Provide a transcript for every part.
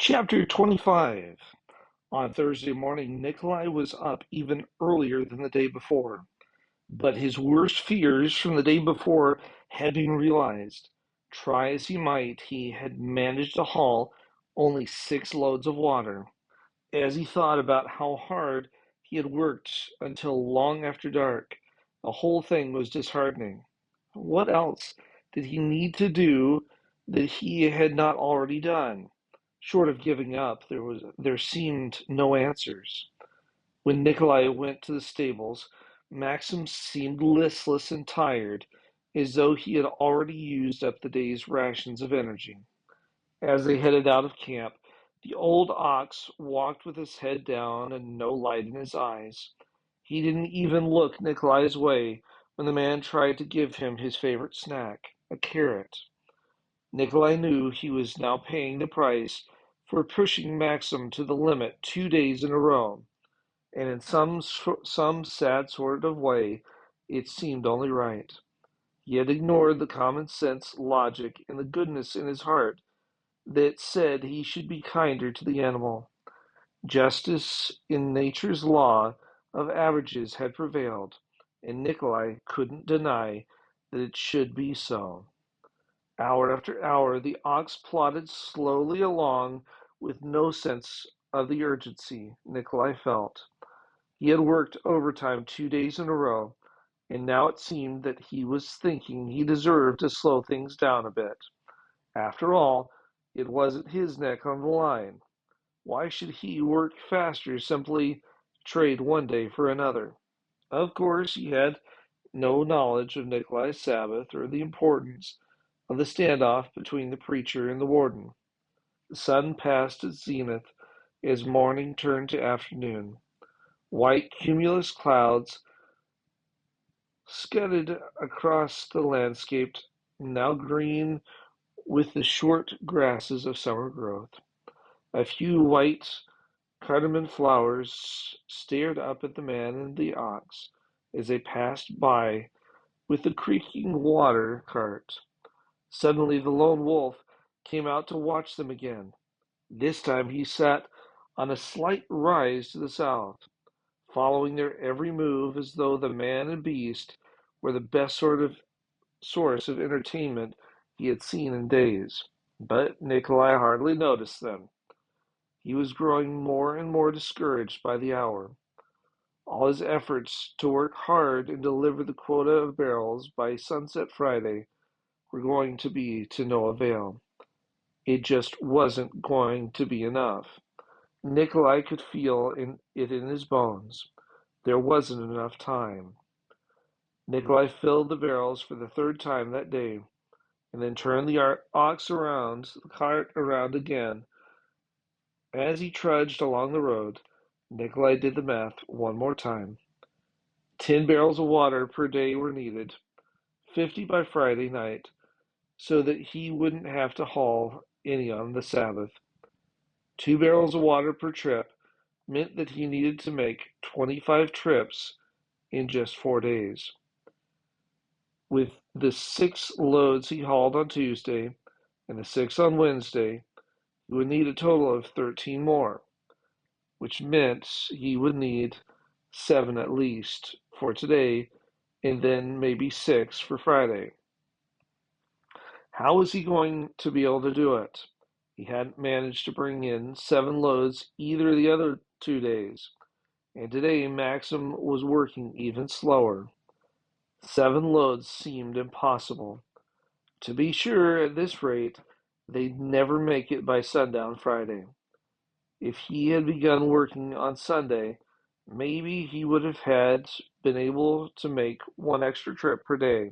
Chapter 25. On Thursday morning, Nikolai was up even earlier than the day before, but his worst fears from the day before had been realized. Try as he might, he had managed to haul only 6 loads of water. As he thought about how hard he had worked until long after dark, the whole thing was disheartening. What else did he need to do that he had not already done? Short of giving up, there seemed no answers. When Nikolai went to the stables, Maxim seemed listless and tired, as though he had already used up the day's rations of energy. As they headed out of camp, the old ox walked with his head down and no light in his eyes. He didn't even look Nikolai's way when the man tried to give him his favorite snack, a carrot. Nikolai knew he was now paying the price for pushing Maxim to the limit 2 days in a row, and in some sad sort of way, it seemed only right. He had ignored the common sense logic and the goodness in his heart that said he should be kinder to the animal. Justice in nature's law of averages had prevailed, and Nikolai couldn't deny that it should be so. Hour after hour, the ox plodded slowly along with no sense of the urgency Nikolai felt. He had worked overtime 2 days in a row, and now it seemed that he was thinking he deserved to slow things down a bit. After all, it wasn't his neck on the line. Why should he work faster simply trade one day for another? Of course, he had no knowledge of Nikolai's Sabbath or the importance of the standoff between the preacher and the warden. The sun passed its zenith as morning turned to afternoon. White cumulus clouds scudded across the landscape, now green with the short grasses of summer growth. A few white cardamom flowers stared up at the man and the ox as they passed by with the creaking water cart. Suddenly the lone wolf came out to watch them again. This time he sat on a slight rise to the south, following their every move as though the man and beast were the best sort of source of entertainment he had seen in days. But Nikolai hardly noticed them. He was growing more and more discouraged by the hour. All his efforts to work hard and deliver the quota of barrels by sunset Friday were going to be to no avail. It just wasn't going to be enough. Nikolai could feel it in his bones. There wasn't enough time. Nikolai filled the barrels for the third time that day, and then turned the ox around, the cart around again. As he trudged along the road, Nikolai did the math one more time. 10 barrels of water per day were needed, 50 by Friday night, so that he wouldn't have to haul any on the Sabbath. 2 barrels of water per trip meant that he needed to make 25 trips in just 4 days. With the 6 loads he hauled on Tuesday and the 6 on Wednesday, he would need a total of 13 more, which meant he would need 7 at least for today and then maybe 6 for Friday. How was he going to be able to do it? He hadn't managed to bring in 7 loads either of the other 2 days, and today Maxim was working even slower. 7 loads seemed impossible. To be sure, at this rate, they'd never make it by sundown Friday. If he had begun working on Sunday, maybe he would have had been able to make 1 extra trip per day.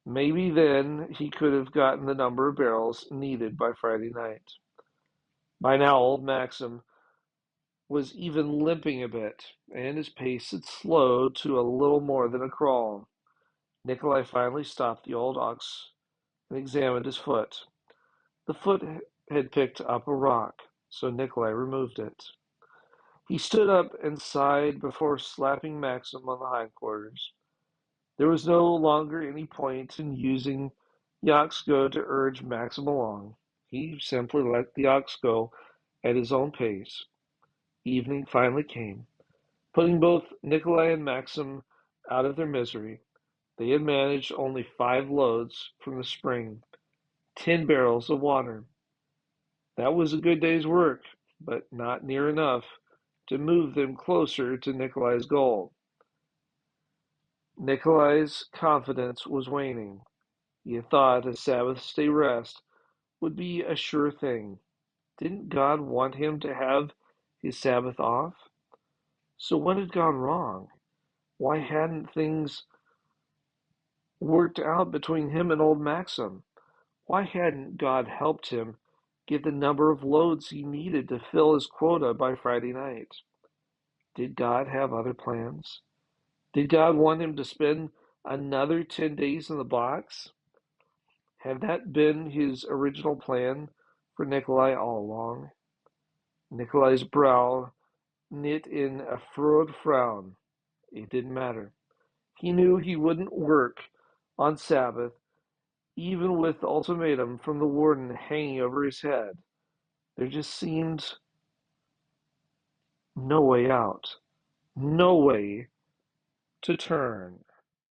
Maybe then he could have gotten the number of barrels needed by Friday night. By now, old Maxim was even limping a bit, and his pace had slowed to a little more than a crawl. Nikolai finally stopped the old ox and examined his foot. The foot had picked up a rock, so Nikolai removed it. He stood up and sighed before slapping Maxim on the hindquarters. There was no longer any point in using the ox goad to urge Maxim along. He simply let the ox go at his own pace. Evening finally came, putting both Nikolai and Maxim out of their misery. They had managed only 5 loads from the spring, 10 barrels of water. That was a good day's work, but not near enough to move them closer to Nikolai's goal. Nikolai's confidence was waning. He had thought a Sabbath day rest would be a sure thing. Didn't God want him to have his Sabbath off? So what had gone wrong? Why hadn't things worked out between him and old Maxim? Why hadn't God helped him get the number of loads he needed to fill his quota by Friday night? Did God have other plans? Did God want him to spend another 10 days in the box? Had that been his original plan for Nikolai all along? Nikolai's brow knit in a furrowed frown. It didn't matter. He knew he wouldn't work on Sabbath, even with the ultimatum from the warden hanging over his head. There just seemed no way out, no way to turn.